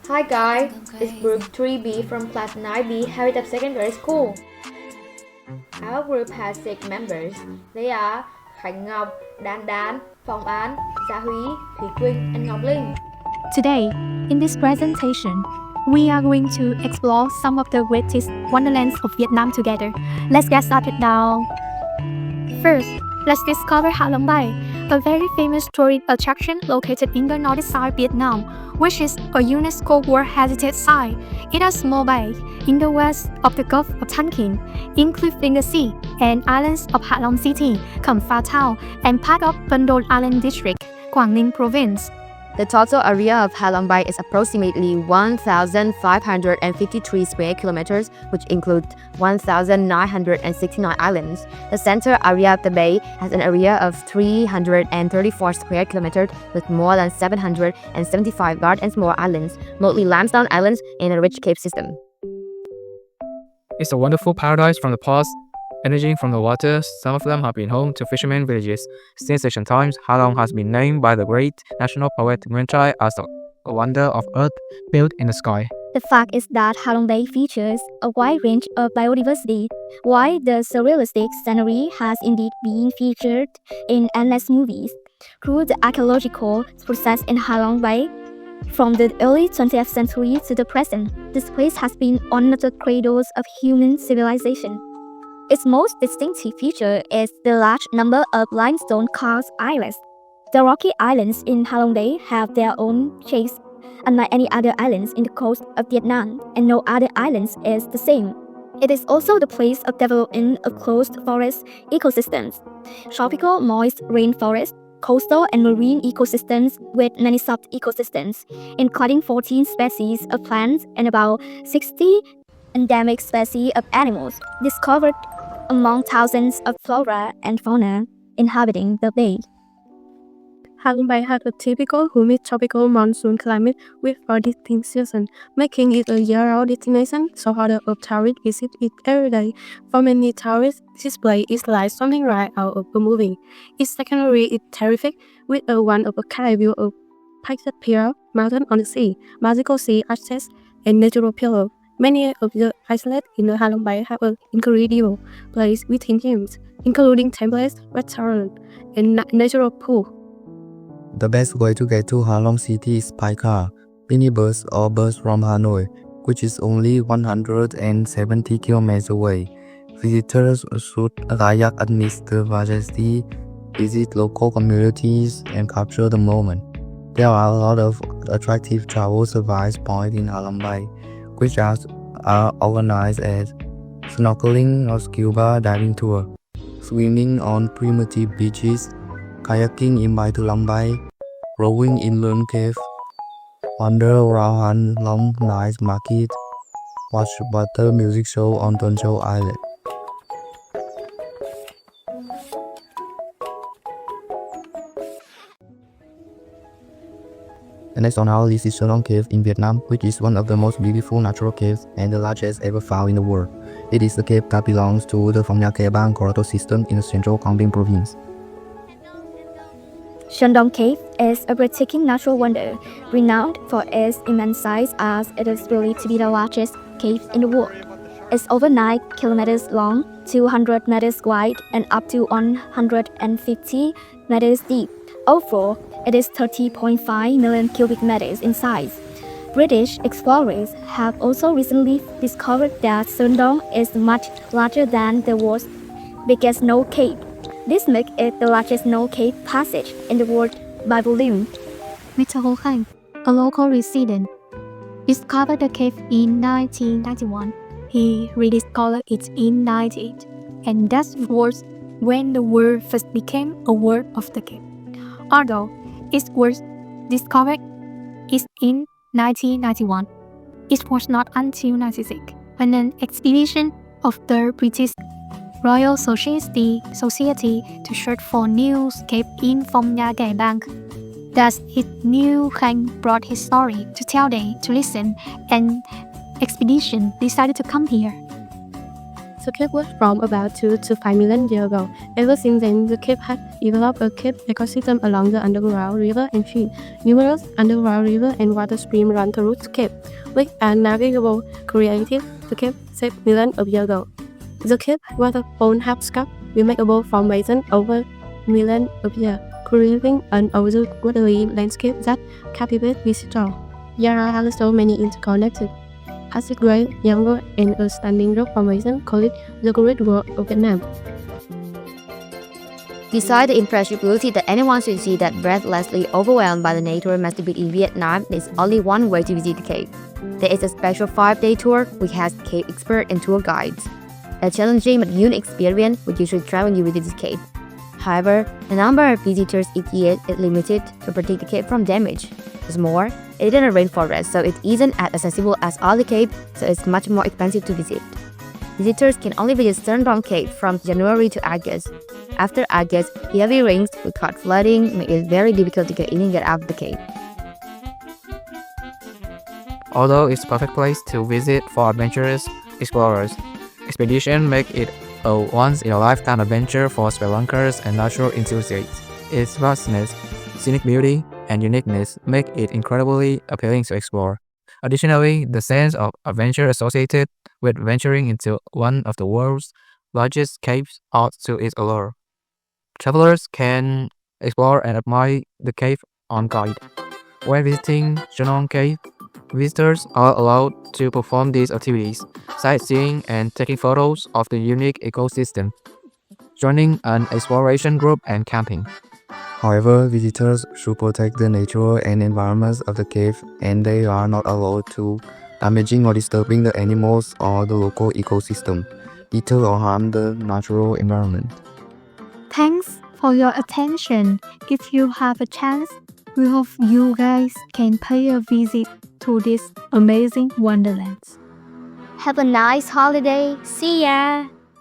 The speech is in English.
Hi guys, it's group 3B from class 9B Heritage Secondary School. Our group has 6 members. They are Khánh Ngọc, Đan Đan, Phong An, Gia Huy, Thuý, Quỳnh, and Ngọc Linh. Today, in this presentation, we are going to explore some of the greatest wonderlands of Vietnam together. Let's get started now. First, let's discover Ha Long Bay, a very famous tourist attraction located in the northeast side of Vietnam, which is a UNESCO World Heritage Site. It is a small bay in the west of the Gulf of Tonkin, including the sea and islands of Ha Long City, Cẩm Phả Town, and part of Vân Đồn Island District, Quảng Ninh Province. The total area of Ha Long Bay is approximately 1,553 square kilometers, which includes 1,969 islands. The center area of the bay has an area of 334 square kilometers with more than 775 large and small islands, mostly limestone islands and a rich cave system. It's a wonderful paradise from the past. Emerging from the water, some of them have been home to fishermen villages. Since ancient times, Ha Long has been named by the great national poet Nguyễn Phong An as a wonder of earth built in the sky. The fact is that Ha Long Bay features a wide range of biodiversity, while the surrealistic scenery has indeed been featured in endless movies. Through the archaeological process in Ha Long Bay, from the early 20th century to the present, this place has been one of the cradles of human civilization. Its most distinctive feature is the large number of limestone-carved islands. The rocky islands in Ha Long Bay have their own shapes, unlike any other islands in the coast of Vietnam, and no other islands is the same. It is also the place of developing a closed forest ecosystems, tropical moist rainforest, coastal and marine ecosystems with many sub-ecosystems, including 14 species of plants and about 60 endemic species of animals discovered among thousands of flora and fauna inhabiting the bay. Ha Long Bay has a typical humid tropical monsoon climate with 4 distinct seasons, making it a year-round destination, so hundreds of tourists visit it every day. For many tourists, this place is like something right out of a movie. Its scenery is terrific, with a one-of-a-kind view of Painted Pier, mountain on the sea, magical sea access, and natural pillar. Many of the islets in the Ha Long Bay have an incredible place with gems, including temples, restaurants, and natural pool. The best way to get to Ha Long City is by car, minibus or bus from Hanoi, which is only 170 kilometers away. Visitors should kayak amidst the majesty, visit local communities, and capture the moment. There are a lot of attractive travel service points in Ha Long Bay, which are organized as snorkeling or scuba diving tour, swimming on primitive beaches, kayaking in Bai Tu Long Bay, rowing in Lương Cave, wander around Han Long Night Market, watch water music show on Tuần Châu Island. The next on our list is Long Cave in Vietnam, which is one of the most beautiful natural caves and the largest ever found in the world. It is the cave that belongs to the Phong Nha Kẻ Bang grotto system in the central Quảng Ninh province. Sơn Đông Cave is a breathtaking natural wonder, renowned for its immense size as it is believed to be the largest cave in the world. It's over 9 kilometers long, 200 meters wide, and up to 150 meters deep. Overall, it is 30.5 million cubic meters in size. British explorers have also recently discovered that Sơn Đông is much larger than the world's biggest snow cave. This makes it the largest snow cave passage in the world by volume. Mr. Hồ Khanh, a local resident, discovered the cave in 1991. He rediscovered it in 1998, and that was when the world first became aware of the cave. Although it was discovered in 1991, it was not until 1996 when an expedition of the British Royal Society to search for new cave in Phong Nha Kẻ Bang that his new Khanh brought his story to tell them to listen, and expedition decided to come here. The cave was from about 2 to 5 million years ago. Ever since then, the cave has developed a cave ecosystem along the underground river and stream. Numerous underground river and water streams run through the cave, which are navigable. Created the cave 6 million of years ago. The cave waterfall has sculpted remarkable formation over millions of years, creating an otherworldly landscape that captivates visitors. There are also many interconnected acid grade, younger, and a standing rock formation called the Great Wall of Vietnam. Besides the impressibility that anyone should see that breathlessly overwhelmed by the nature must be in Vietnam, there is only one way to visit the cave. There is a special 5-day tour which has cave experts and tour guides. A challenging but unique experience would usually try when you visit this cave. However, the number of visitors each year is limited to protect the cave from damage. What's more, it is in a rainforest, so it isn't as accessible as other caves, so it's much more expensive to visit. Visitors can only visit Sơn Cave from January to August. After August, heavy rains will cause flooding, make it very difficult to get in and get out of the cave. Although it's a perfect place to visit for adventurous explorers, expeditions make it a once-in-a-lifetime adventure for spelunkers and natural enthusiasts. Its vastness, scenic beauty, and uniqueness make it incredibly appealing to explore. Additionally, the sense of adventure associated with venturing into one of the world's largest caves adds to its allure. Travelers can explore and admire the cave on guide. When visiting Sơn Cave, visitors are allowed to perform these activities, sightseeing and taking photos of the unique ecosystem, joining an exploration group and camping. However, visitors should protect the nature and environment of the cave, and they are not allowed to damaging or disturbing the animals or the local ecosystem, deter or harm the natural environment. Thanks for your attention. If you have a chance, we hope you guys can pay a visit to this amazing wonderland. Have a nice holiday. See ya!